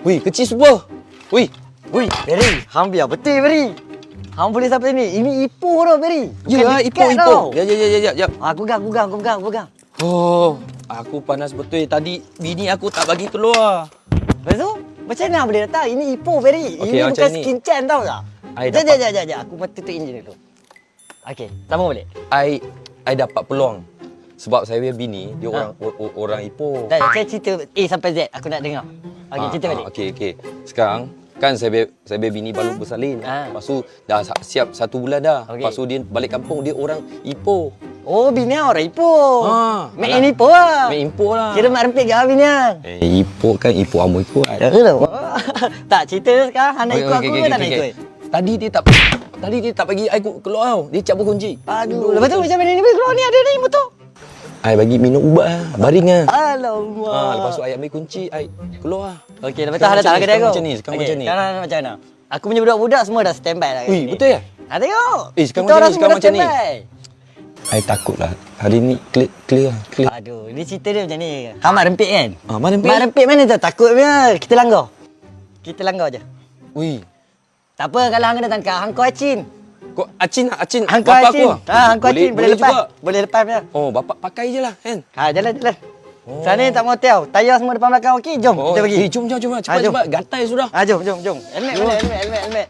Wih, kecil super. Wih. Wih, Beri, hang biar betul Beri. Hang boleh sampai ni. Ini Ipoh tau Beri. Ya, Ipoh. Ya. Aku pegang. Oh, aku panas betul. Tadi bini aku tak bagi keluar. Lepas tu, macam mana boleh datang? Ini Ipoh Beri. Okey, Ini macam bukan ni. skin chain tau tak? I dapat- Sekejap. Aku tutup enjin dulu. Okey, sambung balik. I dapat peluang. Sebab saya punya bini, dia orang Ipoh. Dah, saya cerita A sampai Z. Aku nak dengar. Okey, cerita balik. Okey. Sekarang kan saya punya bini baru bersalin. Lepas tu dah siap 1 bulan dah. Okey. Lepas tu dia balik kampung, dia orang Ipoh. Oh, bini hang orang Ipoh. Mek alah. ini Ipoh lah. Mek Ipoh lah. Kira mak rempit ke bini hang? Ipoh kan Ipoh Amoi kuat. Tak, cerita sekarang hang nak ikut aku ke tak nak ikut? Tadi dia tak bagi I keluar tau. Dia cabut kunci. Aduh, lepas tu macam mana ni boleh keluar ni ada ni motor? I bagi minum ubat lah, baring lah. Alamak. Lepas tu I ambil kunci, I keluar. Okey, lepas tu hang datang kedai aku. Sekarang macam ni. Sekarang macam mana? Aku punya budak-budak semua dah standby dah kat Wih, sini. betul ya? Tengok. Sekarang Kita macam orang ni, semua dah macam ni. standby. I takut lah. Hari ni clear. Aduh, ini cerita dia macam ni. Hang mak rempit kan? Mak rempit? Mak rempit mana tu? Takut punya. Kita langgar je. Wih, Tak apa kalau hang kena tangkap, hang kau acin. kau Acin. Hang kau Bapak acin. aku Hang kau acin boleh lepas. juga. Boleh lepas punya. Oh, bapak pakai je lah kan? Jalan. Sana ni tak mau hotel. Tayar semua depan belakang okey. Jom kita pergi. Jom. jom. Cepat. Gatai sudah. Jom. Helmet.